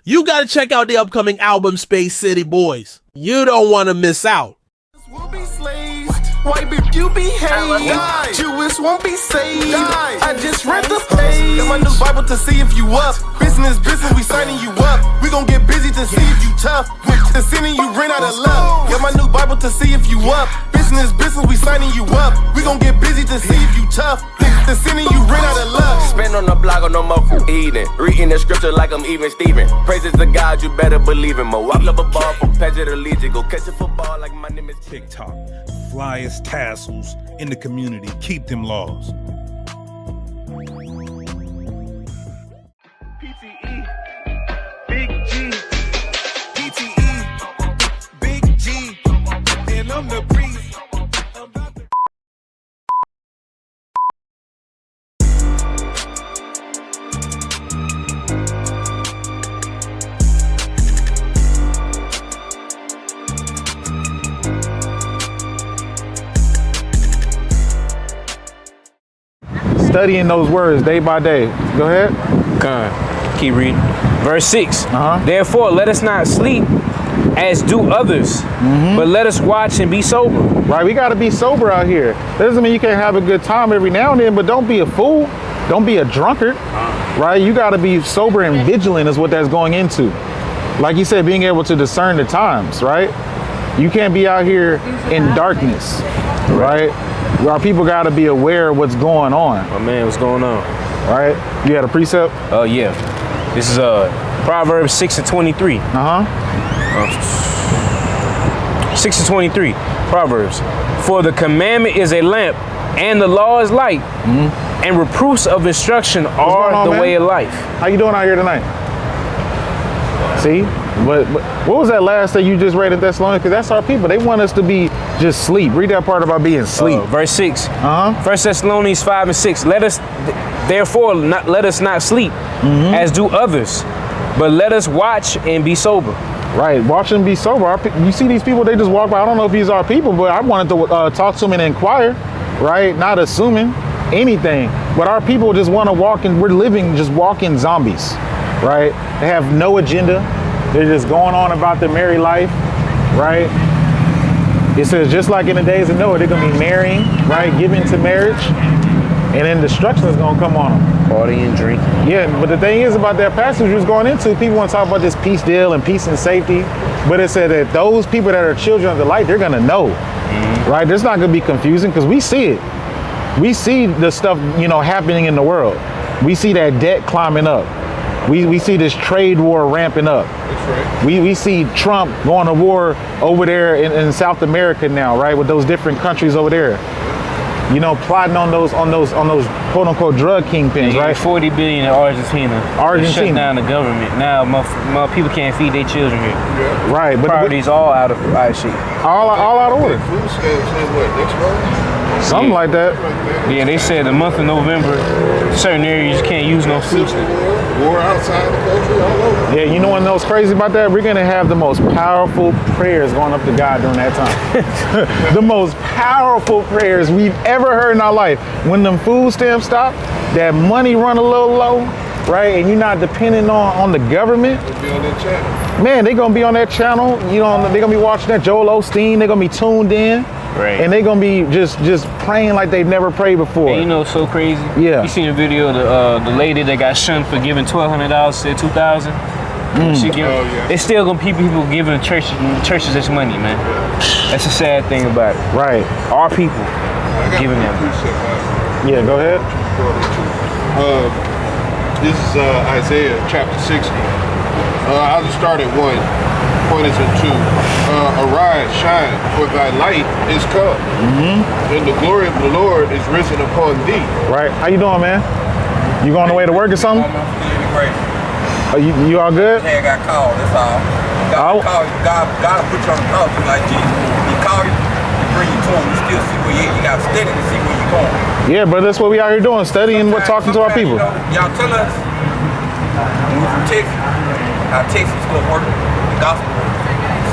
You gotta check out the upcoming album Space City Boys. You don't want to miss out. We'll be slaves. White bitch, you behave. Jewish won't be saved. I just read the page. Got my new Bible to see if you up. Business, we signing you up. We gon' get busy to see if you tough. To sending you ran out of luck. Got my new Bible to see if you up. Business, we signing you up. We gon' get busy to see if you tough. To sending you ran out of luck. Spin on the block on no more eating. Reading the scripture like I'm even Steven. Praises to God, you better believe him. Mo, I love a ball from Paget to Legion. Go catch a football like my name is TikTok. Flyest tassels in the community. Keep them laws. PTE, Big G, PTE, Big G, and I'm the breeze. Studying those words day by day. Go ahead. Come, keep reading. Verse 6. Therefore, let us not sleep as do others, but let us watch and be sober. Right, we got to be sober out here. That doesn't mean you can't have a good time every now and then, but don't be a fool. Don't be a drunkard. Right, you got to be sober and vigilant is what that's going into. Like you said, being able to discern the times, right? You can't be out here in darkness, right? Our people got to be aware of what's going on. Oh man, what's going on? Right? You had a precept? Oh yeah. This is Proverbs 6:23. 6:23. Proverbs. For the commandment is a lamp, and the law is light, and reproofs of instruction are the way of life. How you doing out here tonight? See? But what was that last thing you just read in Thessalonians? Because that's our people. They want us to be just sleep. Read that part about being sleep. Verse 6. 1 Thessalonians 5:6. Let us not sleep as do others, but let us watch and be sober. Right, watch and be sober. You see these people, they just walk by. I don't know if these are people, but I wanted to talk to them and inquire, right? Not assuming anything. But our people just want to walk and we're living just walking zombies, right? They have no agenda. They're just going on about their married life, right? It says just like in the days of Noah, they're going to be marrying, right? Giving to marriage. And then destruction is going to come on them. Party and drink. Yeah, but the thing is about that passage we was going into, people want to talk about this peace deal and peace and safety. But it said that those people that are children of the light, they're going to know, right? There's not going to be confusing because we see it. We see the stuff, happening in the world. We see that debt climbing up. We see this trade war ramping up. That's right. We see Trump going to war over there in South America now, right? With those different countries over there. Plotting on those quote unquote drug kingpins, right? 40 billion in Argentina. Shut down the government. Now my people can't feed their children here. Yeah. Right, but priorities all out of shit. All out of order. Food stamps in what, next month? Something like that. Yeah, they said the month of November, certain areas you can't use no food stamps. War outside the country, all over. Yeah, you know what knows crazy about that? We're gonna have the most powerful prayers going up to God during that time. The most powerful prayers we've ever heard in our life. When them food stamps stop, that money run a little low, right? And you're not depending on the government. They'll be on that channel. Man, they're gonna be on that channel. They're gonna be watching that Joel Osteen. They're gonna be tuned in. Right. And they're gonna be just praying like they've never prayed before. And so crazy. Yeah. You seen the video of the lady that got shunned for giving $1,200 to $2,000? She it's still gonna be people giving churches this money, man. That's the sad thing about it. Right. Our people giving them. Yeah, go ahead. This is Isaiah chapter 60. I'll just start at 1. Point is at 2. Arise, shine, for thy light is come, and the glory of the Lord is risen upon thee. Right. How you doing, man? You going away to work or something? Are you all good? Yeah, I got called, that's all. God put you on the cross just like Jesus. He called you, he bring you to him, you still see where you at. You got to study to see where you're going. Yeah, but that's what we out here doing, studying, we're talking to our people. Y'all tell us, when we're from Texas, how Texas is going to work, the gospel work.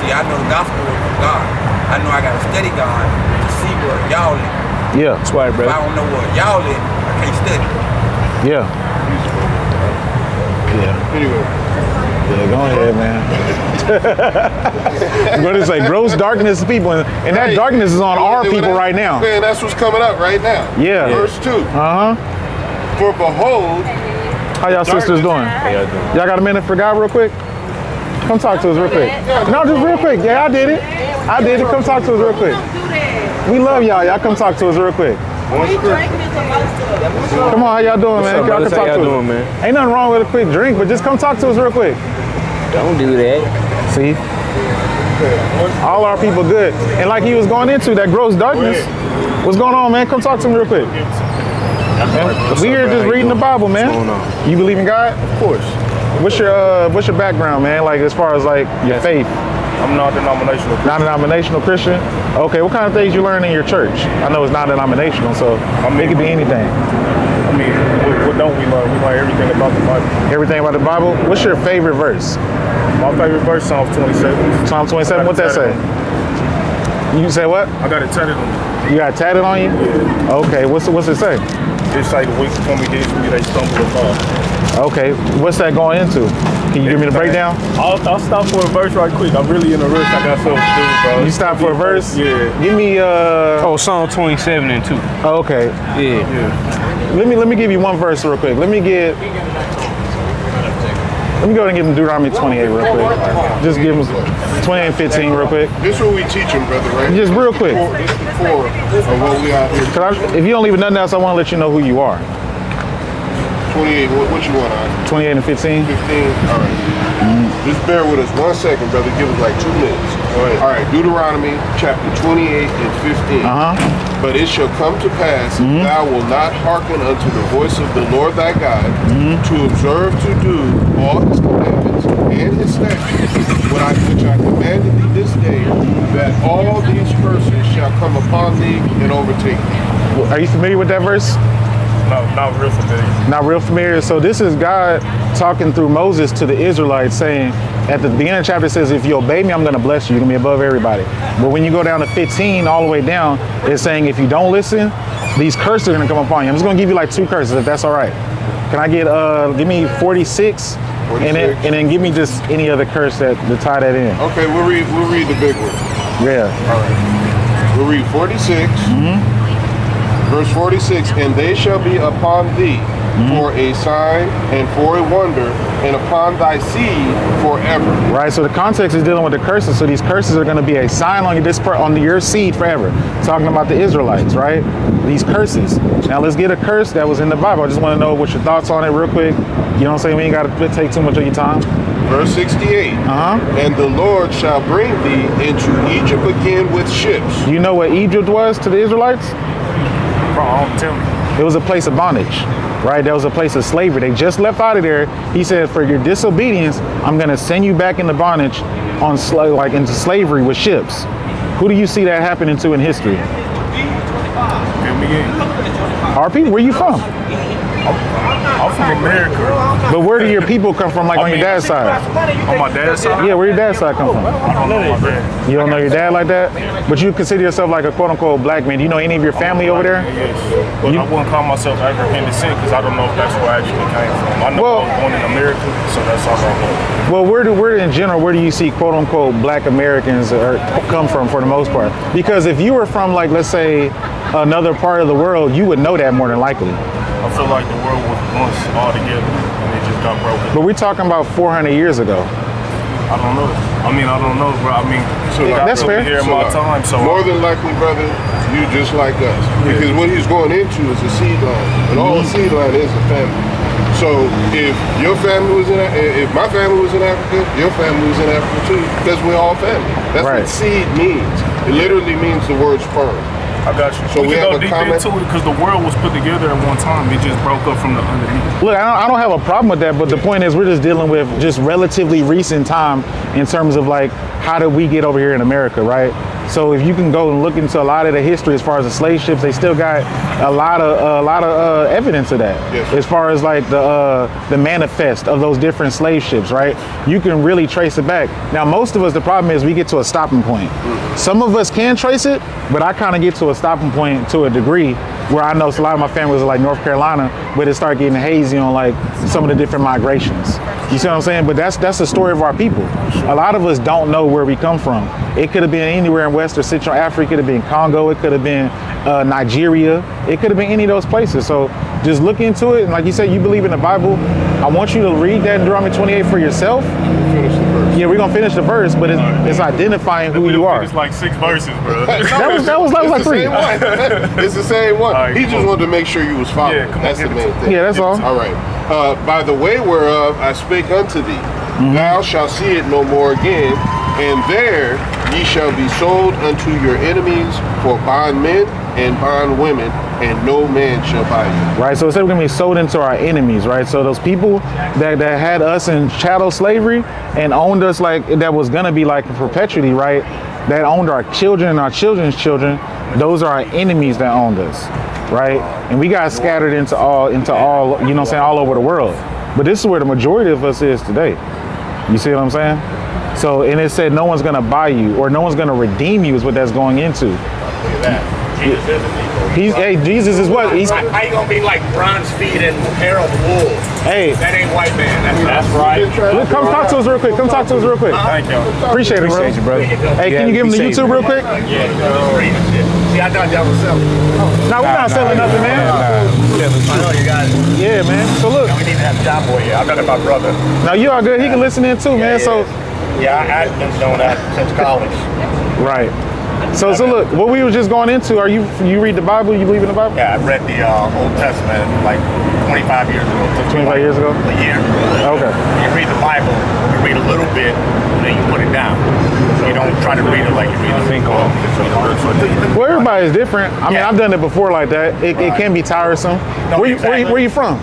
See, I know the gospel work from God. I know I got to study God to see where y'all at. Yeah, that's right, brother. If I don't know where y'all at, I can't study. Yeah. Anyway, Yeah, go ahead, man. I'm going to say gross darkness to people, and that darkness is on our people right now. Man, that's what's coming up right now. Yeah. Verse 2. Uh-huh. For behold, How y'all sisters doing? Y'all got a minute for God real quick? Come talk to us real quick. No, just real quick. Yeah, I did it. Come talk to us real quick. We love y'all. Y'all come talk to us real quick. Come on, how y'all doing, man? Y'all can talk to us. Man? Ain't nothing wrong with a quick drink, but just come talk to us real quick. Don't do that. See? All our people good. And like he was going into that gross darkness. What's going on, man? Come talk to me real quick. We here just reading the Bible, man. You believe in God? Of course. What's your background, man? Like as far as like your faith? I'm non-denominational Christian. Non-denominational Christian? Okay, what kind of things you learn in your church? I know it's non-denominational, so it could be anything. I mean, what don't we learn? We learn everything about the Bible. Everything about the Bible? What's your favorite verse? My favorite verse, Psalm 27. Psalm 27, what that say? You say what? I got it tatted on me. You got it tatted on you? Yeah. Okay, what's it say? It's like the weeks come against me, they stumble and fall. Okay, what's that going into? Can you give me the breakdown? I'll stop for a verse right quick. I'm really in a rush. I got something to do, bro. You stop for a verse? Yeah. Give me Psalm 27 and 2. Okay. Yeah. Let me give you one verse real quick. Let me go ahead and give him Deuteronomy 28 real quick. Just give him 20 and 15 real quick. this is what we teach them, brother, right? Just real quick. This is the core of what we out here. If you don't leave with nothing else, I want to let you know who you are. 28, what you want, 28 and 15? 15? All right. Just bear with us 1 second, brother. Give us like 2 minutes. Go ahead. All right, Deuteronomy chapter 28 and 15. But it shall come to pass, if thou wilt not hearken unto the voice of the Lord thy God, to observe to do all his commandments and his statutes, which I commanded thee this day, that all these curses shall come upon thee and overtake thee. Are you familiar with that verse? No, not real familiar. Not real familiar. So this is God talking through Moses to the Israelites saying, at the beginning of the chapter it says, if you obey me, I'm going to bless you. You're going to be above everybody. But when you go down to 15, all the way down, it's saying if you don't listen, these curses are going to come upon you. I'm just going to give you like 2 curses, if that's all right. Can I give me 46? And then give me just any other curse to tie that in. Okay, we'll read the big one. Yeah. All right. We'll read 46. Verse 46, and they shall be upon thee for a sign and for a wonder, and upon thy seed forever. Right, so the context is dealing with the curses. So these curses are going to be a sign on your seed forever. Talking about the Israelites, right? These curses. Now let's get a curse that was in the Bible. I just want to know what your thoughts on it real quick. You know what I'm saying? We ain't got to take too much of your time. Verse 68, and the Lord shall bring thee into Egypt again with ships. You know what Egypt was to the Israelites? Tell me. It was a place of bondage, right? That was a place of slavery. They just left out of there. He said, for your disobedience, I'm going to send you back into bondage into slavery with ships. Who do you see that happening to in history? Our people. Where you from? I'm from America. But where do your people come from, like on your dad's side? On my dad's side? Yeah, where your dad's side come from? I don't know my dad. You don't know your dad like that? But you consider yourself like a quote-unquote black man. Do you know any of your family over there? Yes. But I wouldn't call myself African descent because I don't know if that's where I actually came from. I know I was born in America, so that's all I know. Well, where do you see quote-unquote black Americans come from for the most part? Because if you were from, like, let's say, another part of the world, you would know that more than likely. I feel like the world was once all together and it just got broken. But we're talking about 400 years ago. I don't know. I don't know, bro. So that's fair. Here in my time, so more than likely, brother, you just like us. Because what he's going into is a seed line. And all a seed line is a family. So if your family was if my family was in Africa, your family was in Africa too. Because we're all family. That's what seed means. It literally means the word sperm. I got you. So we can go deep into it because the world was put together at one time. It just broke up from the underneath. Look, I don't have a problem with that, but the point is we're just dealing with just relatively recent time in terms of like how did we get over here in America, right? So if you can go and look into a lot of the history as far as the slave ships, they still got a lot of evidence of that. Yes. As far as like the manifest of those different slave ships, right? You can really trace it back. Now, most of us, the problem is we get to a stopping point. Some of us can trace it, but I kind of get to a stopping point to a degree where I know a lot of my family was like North Carolina, but it started getting hazy on like some of the different migrations. You see what I'm saying? But that's the story of our people. A lot of us don't know where we come from. It could have been anywhere in West or Central Africa. It could have been Congo. It could have been Nigeria. It could have been any of those places. So just look into it. And like you said, you believe in the Bible. I want you to read that Deuteronomy 28 for yourself. Finish the verse. Yeah, we're gonna finish the verse, but it's identifying who you are. It's like 6 verses, bro. that was like 3. It's the same one. Right, He just wanted to make sure you was following. Yeah, come on, that's the give it main to thing. Yeah, that's all. All right. By the way whereof I spake unto thee, thou shalt see it no more again, and there ye shall be sold unto your enemies for bondmen and bondwomen, and no man shall buy you. Right, so it said we're gonna be sold into our enemies, right? So those people that had us in chattel slavery and owned us like that was gonna be like in perpetuity, right? That owned our children and our children's children, those are our enemies that owned us, right? And we got scattered into all, you know what I'm saying, all over the world. But this is where the majority of us is today. You see what I'm saying? So, and it said no one's gonna buy you or no one's gonna redeem you is what that's going into. Look at that. Jesus isn't Jesus is what? He's, how you gonna be like bronze feet and hair of wool? Hey. That ain't white man. That's right. Look, come talk to us real quick. Come talk to us real quick. Thank you. Appreciate it, bro. Appreciate you, brother. Hey, can you give him the YouTube real quick? Yeah, see, I thought y'all was selling. No, we're not selling nothing, man. I know you guys. Yeah, man. So look. We need to have John Boy here. I met my brother. Now you are good. He can listen in too, man. So. Yeah, I've been doing that since college. Right. So look, what we were just going into, you read the Bible? You believe in the Bible? Yeah, I read the Old Testament like 25 years ago. 25 years ago? A year. Okay. You read the Bible, you read a little bit, and then you put it down. So you don't try to read it like you read the single. Well, everybody's different. I mean, I've done it before like that. It can be tiresome. No, where you from?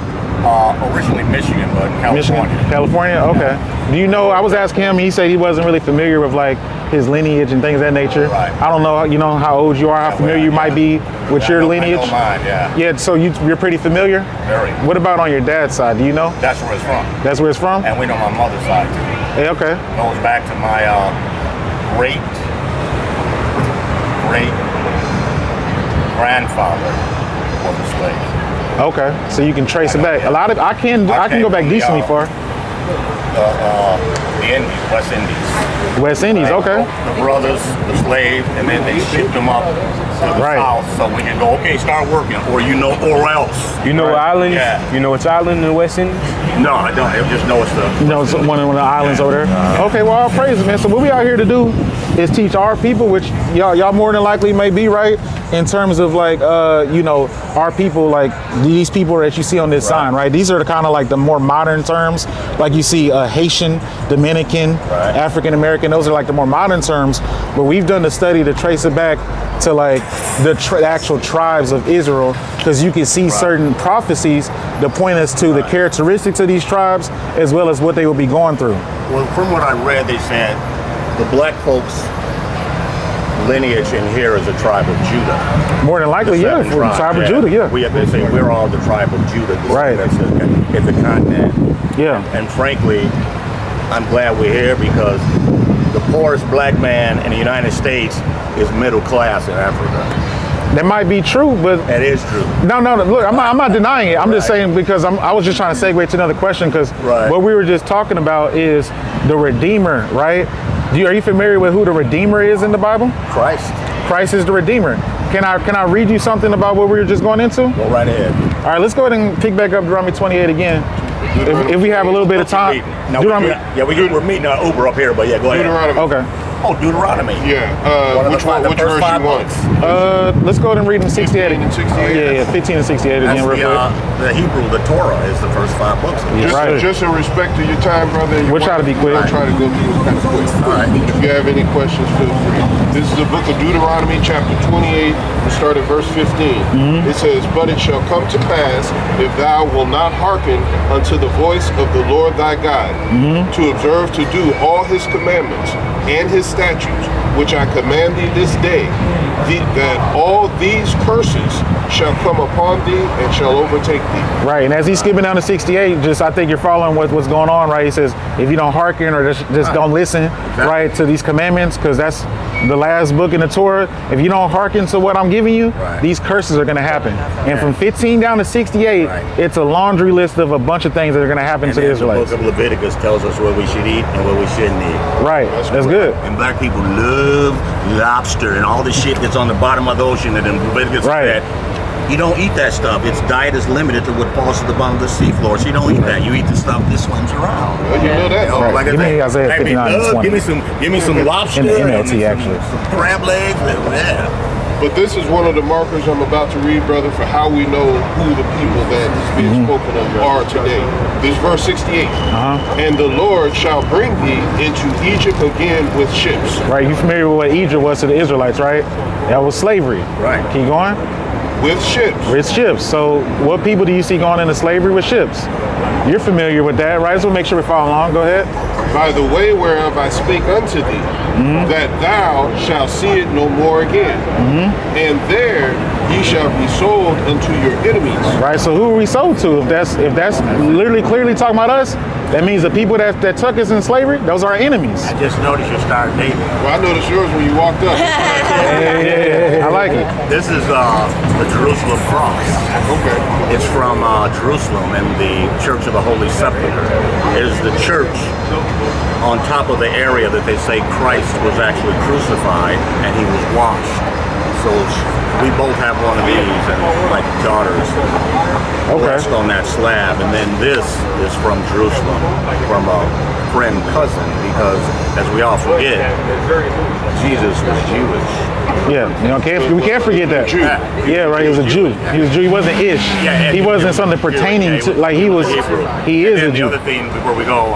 Originally Michigan, but California. Michigan, California? Okay. Do you know, I was asking him, he said he wasn't really familiar with like his lineage and things of that nature. Right. I don't know, you know, how old you are, how familiar you might be with your lineage. I know mine, yeah. Yeah, so you're pretty familiar? Very. What about on your dad's side, do you know? That's where it's from. That's where it's from? And we know my mother's side too. Hey, okay. It goes back to my great grandfather was a slave. Okay, so you can trace it back. I can go back decently far. The Indies, West Indies. West Indies, okay. The brothers, the slaves, and then they shipped them up to the south so we can go, okay, start working, or or else. You know what island? Yeah. You know which island in the West Indies? No, I don't. I just know it's the. You know, it's one of the islands over there. Okay, well, all praise it, man. So what we out here to do is teach our people, which y'all more than likely may be right, in terms of like, you know, our people, like these people that you see on this sign, right? These are the kind of like the more modern terms, like you see Haitian, Dominican, African American. Those are like the more modern terms. But we've done the study to trace it back to like the actual tribes of Israel, because you can see certain prophecies that point us to the characteristics of these tribes as well as what they will be going through. Well, from what I read, they said the black folks' lineage in here is a tribe of Judah. More than likely, yeah, tribe of Judah, yeah. They say we're all the tribe of Judah. Right. It's a continent. Yeah. And frankly, I'm glad we're here because the poorest black man in the United States is middle class in Africa. That might be true, but it is true. No, look, I'm not denying it. I'm just saying because I was just trying to segue to another question because what we were just talking about is the Redeemer, right? Are you familiar with who the Redeemer is in the Bible? Christ. Christ is the Redeemer. Can I read you something about what we were just going into? Go right ahead. All right, let's go ahead and pick back up Deuteronomy 28 again. If we have a little bit of time. No, we're meeting our Uber up here, but yeah, go ahead. Deuteronomy. Okay. Oh, Deuteronomy. Yeah. Which verse you want? Let's go ahead and read them 68. 15 and 68. Yeah, 15 and 68 again, real quick. The Hebrew, the Torah, is the first 5 books. Just in respect to your time, brother. We'll try to be quick. We'll try to go through it kind of quick. All right. If you have any questions, feel free. This is the book of Deuteronomy, chapter 28. We'll start at verse 15. It says, "But it shall come to pass, if thou wilt not hearken unto the voice of the Lord thy God, to observe to do all his commandments and his statutes, which I command thee this day, that all these curses shall come upon thee and shall overtake thee. Right, and as he's skipping down to 68, I think you're following what's going on, right? He says, if you don't hearken or just don't listen, right, to these commandments, because that's the last book in the Torah. If you don't hearken to what I'm giving you, these curses are going to happen. And from 15 down to 68, it's a laundry list of a bunch of things that are going to happen to the Israelites. The book of Leviticus tells us what we should eat and what we shouldn't eat. Right, that's good. And black people love lobster and all the shit that's on the bottom of the ocean that in Leviticus said. You don't eat that stuff. Its diet is limited to what falls to the bottom of the seafloor. So you don't eat that. You eat the stuff that swims around. Well, you know that. Like Give me Isaiah 59 and 20. Give me some lobster. In the NLT, actually. Some crab legs. Yeah. But this is one of the markers I'm about to read, brother, for how we know who the people that is being spoken of are today. This is verse 68. And the Lord shall bring thee into Egypt again with ships. Right, you familiar with what Egypt was to the Israelites, right? That was slavery. Right. Keep going. With ships. With ships. So what people do you see going into slavery with ships? You're familiar with that, right? So make sure we follow along. Go ahead. By the way whereof I spake unto thee, that thou shalt see it no more again. And there ye shall be sold unto your enemies. Right, so who are we sold to? If that's literally clearly talking about us, that means the people that took us in slavery, those are our enemies. I just noticed your Star of David. Well, I noticed yours when you walked up. Yeah, I like it. This is the Jerusalem cross. Okay. It's from Jerusalem and the Church of the Holy Sepulchre. It is the church on top of the area that they say Christ was actually crucified and he was washed. So we both have one of these, and my daughters rest on that slab. And then this is from Jerusalem, from a friend cousin, because as we all forget, Jesus was Jewish. Yeah, we can't forget that. Yeah, right. He was a Jew. He was a Jew. He wasn't Ish. He wasn't something pertaining to, like he was. He is a Jew. The other thing before we go,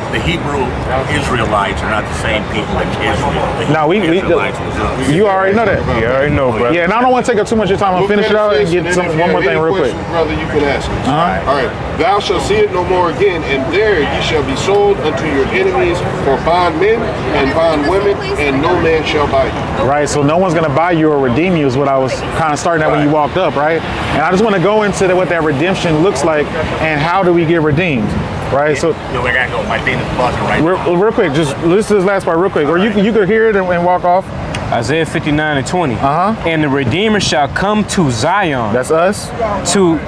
the Hebrew Israelites are not the same people as Israel. No, you already know that. You already know, brother. Yeah, and I don't want to take up too much of your time. I'll finish it out and get one more thing real quick. Brother, you can ask it. All right. Thou shalt see it no more again, and there ye shall be sold unto your enemies for bondmen and bondwomen, and no man shall buy you. Right, so no one's going to buy you or redeem you is what I was kind of starting at when you walked up, right? And I just want to go into what that redemption looks like and how do we get redeemed, right? So I got to go. My thing is buzzing right now. Real quick, just listen to this last part real quick, or you could hear it and walk off. Isaiah 59 and 20. And the Redeemer shall come to Zion. That's us.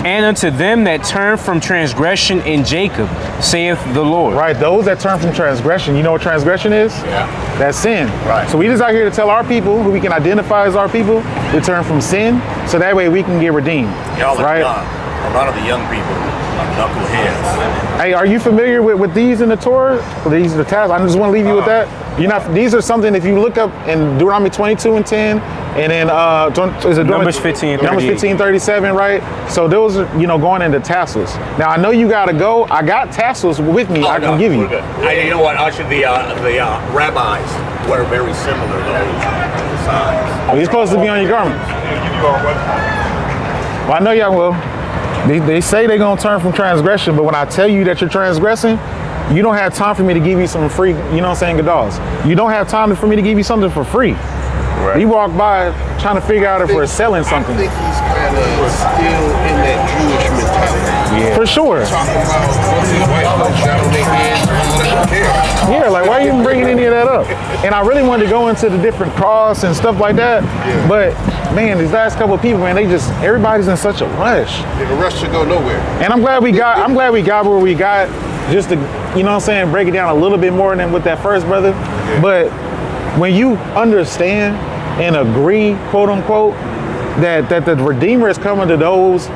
And unto them that turn from transgression in Jacob, saith the Lord. Right, those that turn from transgression. You know what transgression is? Yeah. That's sin. Right. So we just out here to tell our people, who we can identify as our people, to turn from sin, so that way we can get redeemed. Y'all are right? young. A lot of the young people are knuckleheads. Hey, are you familiar with these in the Torah? These are the tasks. I just want to leave you with that. These are something, if you look up in Deuteronomy 22 and 10, and then Numbers 15, Numbers 15:37, right? So those are, going into tassels. Now I know you gotta go. I got tassels with me. I can give you. You know what? Actually, the rabbis were very similar to those signs. Oh, you're supposed to be on your garments. Well, I know y'all will. They say they're gonna turn from transgression, but when I tell you that you're transgressing, you don't have time for me to give you some free, gadals. You don't have time for me to give you something for free. Right. We walk by trying to figure out if we're selling something. I think he's kind of still in that Jewish mentality. Yeah. For sure. Talking about these white folks down on their heads, yeah, like why are you even bringing any of that up? And I really wanted to go into the different cross and stuff like that, but man, these last couple of people, man, everybody's in such a rush. Yeah, a rush to go nowhere. And I'm glad we got where we got, just to, break it down a little bit more than with that first brother. Yeah. But when you understand and agree, quote unquote, that the Redeemer is coming to those,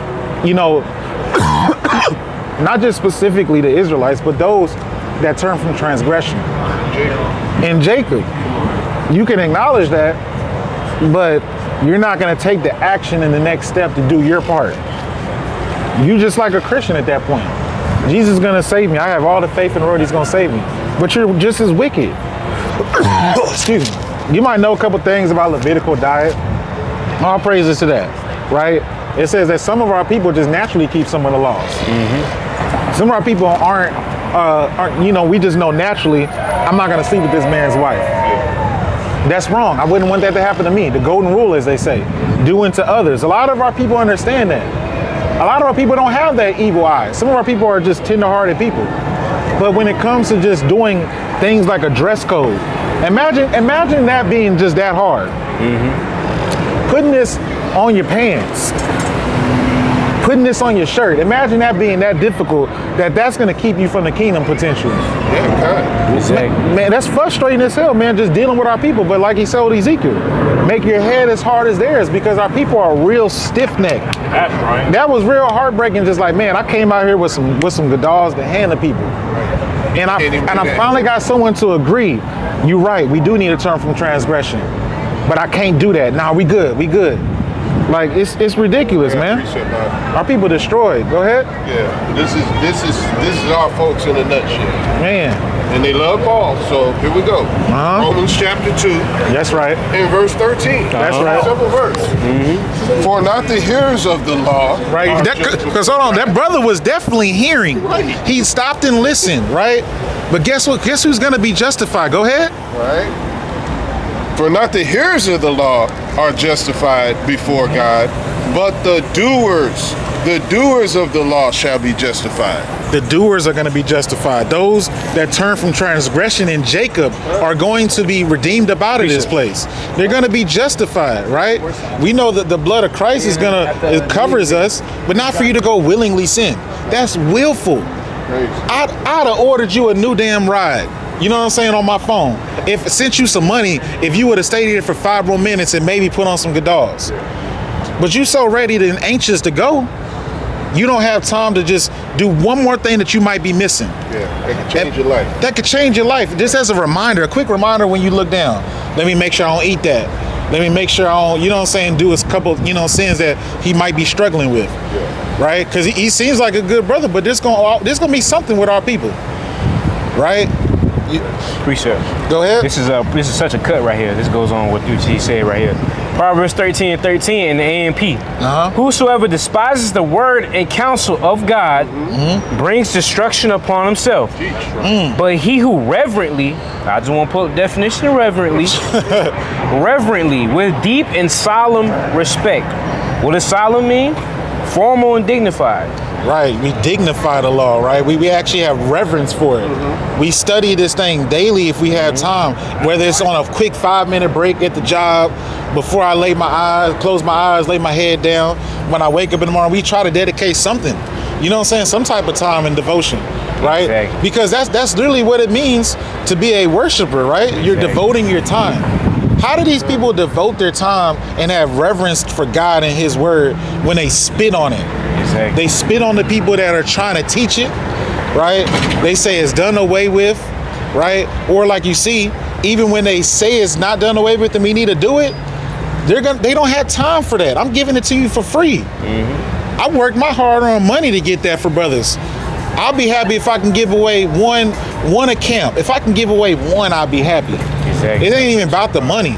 not just specifically the Israelites, but those that turn from transgression. And Jacob, you can acknowledge that, but you're not going to take the action in the next step to do your part. You just like a Christian at that point. Jesus is going to save me. I have all the faith in the world. He's going to save me. But you're just as wicked. Excuse me. You might know a couple things about Levitical diet. All praises to that, right? It says that some of our people just naturally keep some of the laws. Some of our people aren't, we just know naturally, I'm not going to sleep with this man's wife. That's wrong. I wouldn't want that to happen to me. The golden rule, as they say, do unto others. A lot of our people understand that. A lot of our people don't have that evil eye. Some of our people are just tender-hearted people. But when it comes to just doing things like a dress code, imagine that being just that hard. Putting this on your pants, putting this on your shirt. Imagine that being that difficult, that's going to keep you from the kingdom potentially. Yeah, Exactly. Man, that's frustrating as hell, man, just dealing with our people. But like he told Ezekiel, make your head as hard as theirs, because our people are real stiff-necked. That's right. That was real heartbreaking. Just like, man, I came out here with some gadals to hand to people. And I finally got someone to agree. You're right, we do need to turn from transgression. But I can't do that. Nah, we good. Like, it's ridiculous, man. Our people destroyed. Go ahead. Yeah, this is our folks in a nutshell. Man. And they love Paul, so here we go. Romans chapter 2. That's right. And verse 13. That's right. Simple verse. For not the hearers of the law. Right. Because hold on, that brother was definitely hearing. Right. He stopped and listened, right? But guess what? Guess who's going to be justified? Go ahead. Right. For not the hearers of the law are justified before God, but the doers of the law shall be justified. The doers are going to be justified. Those that turn from transgression in Jacob are going to be redeemed up out of this place. They're going to be justified, right? We know that the blood of Christ it covers us, but not for you to go willingly sin. That's willful. I'd have ordered you a new damn ride. You know what I'm saying, on my phone. If sent you some money, if you would have stayed here for 5 more minutes and maybe put on some gadals. But you so ready and anxious to go, you don't have time to just do one more thing that you might be missing. Yeah, that could change your life. That could change your life. Just as a reminder, a quick reminder when you look down. Let me make sure I don't eat that. Let me make sure I don't, you know what I'm saying, do a couple, sins that he might be struggling with. Yeah. Right? Because he seems like a good brother, but there's gonna be something with our people. Right? Appreciate it. Go ahead. This is such a cut right here. This goes on with what he said right here. Proverbs 13:13 in the AMP. Whosoever despises the word and counsel of God brings destruction upon himself. But he who reverently, I just want to put a definition of reverently, reverently, with deep and solemn respect. What does solemn mean? Formal and dignified. Right, we dignify the law, right? We actually have reverence for it. We study this thing daily if we have time, whether it's on a quick 5-minute break at the job, before I close my eyes, lay my head down. When I wake up in the morning, we try to dedicate something. You know what I'm saying? Some type of time and devotion, right? Exactly. Because that's literally what it means to be a worshiper, right? You're devoting your time. How do these people devote their time and have reverence for God and his word when they spit on it? Exactly. They spit on the people that are trying to teach it, right? They say it's done away with, right? Or like you see, even when they say it's not done away with and we need to do it, they don't have time for that. I'm giving it to you for free. I worked my hard-earned money to get that for brothers. I'll be happy if I can give away one a camp. If I can give away one, I'll be happy. Exactly. It ain't even about the money,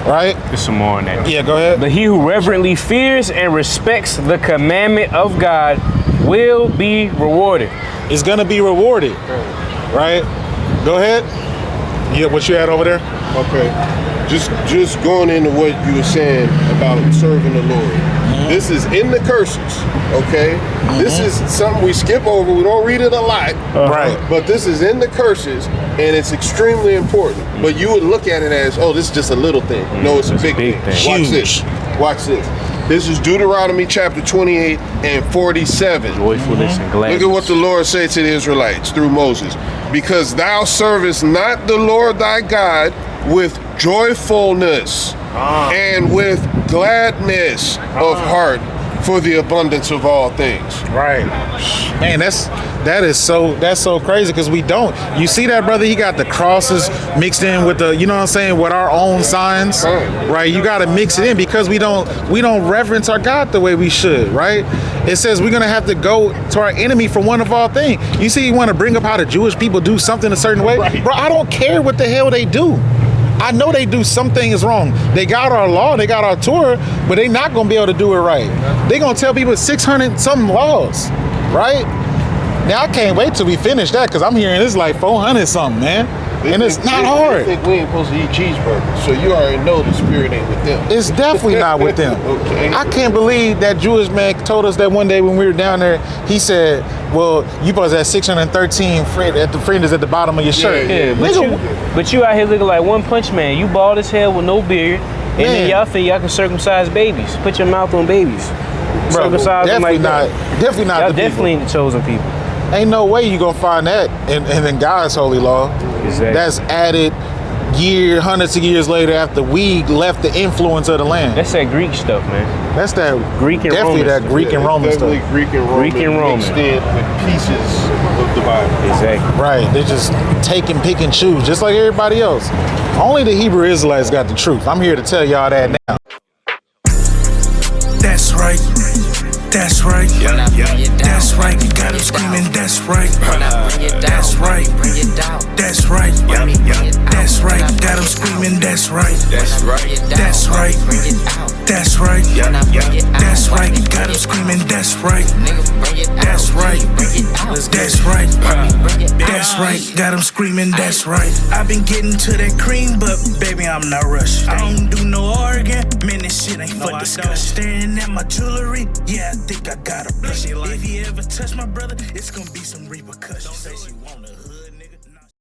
right? There's some more on that. Yeah, go ahead. But he who reverently fears and respects the commandment of God will be rewarded. It's gonna be rewarded, right? Go ahead. Yeah, what you had over there? Okay. Just going into what you were saying about serving the Lord. This is in the curses, okay? This is something we skip over. We don't read it a lot. Right. But this is in the curses, and it's extremely important. But you would look at it as, oh, this is just a little thing. No, it's a big thing. Watch this. Watch this. This is Deuteronomy chapter 28 and 47. Joyfulness and gladness. Look at what the Lord said to the Israelites through Moses. Because thou servest not the Lord thy God with joyfulness and with gladness of heart for the abundance of all things. Right. Man, that's so crazy because we don't. You see that, brother? He got the crosses mixed in with the, you know what I'm saying, with our own signs, right? You got to mix it in because we don't reverence our God the way we should, right? It says we're gonna have to go to our enemy for one of all things. You see, you want to bring up how the Jewish people do something a certain way, bro. I don't care what the hell they do. I know they do some things wrong. They got our law, they got our Torah, but they not gonna be able to do it right. They gonna tell people 600 something laws, right? Now I can't wait till we finish that because I'm hearing it's like 400 something, man. And it's not hard. They think we ain't supposed to eat cheeseburgers, so you already know the spirit ain't with them. It's definitely not with them. Okay. I can't believe that Jewish man told us that one day when we were down there. He said, well, you supposed to have 613 fringes at the bottom of your shirt. Yeah, but you out here looking like One Punch Man. You bald as hell with no beard. And then y'all think y'all can circumcise babies. Put your mouth on babies. Bro, Circumcise them like that. Definitely not Y'all the definitely ain't the chosen people. Ain't no way you gonna find that in God's holy law. Exactly. That's added hundreds of years later after we left the influence of the land. That's that Greek stuff, man. That's that Greek and definitely Roman that Greek and Roman stuff. Greek and Roman. Greek and Roman. Mixed in with pieces of the Bible. Exactly. Right. They just take and pick and choose, just like everybody else. Only the Hebrew Israelites got the truth. I'm here to tell y'all that now. That's right. That's right. That's right. You got them screaming. That's right. That's right. That's right. That's right. Got them screaming. That's right. That's right. That's right. That's right. That's right. You got them screaming. That's right. That's right. That's right. That's right. Got them screaming. That's right. I've been getting to that cream, but baby, I'm not rushing. I don't do no arguing. Man, this shit ain't for discussion. Staring at my jewelry. Yeah, I think I got a blush. If you ever touch my brother, it's gonna be some repercussions. Say she wanna.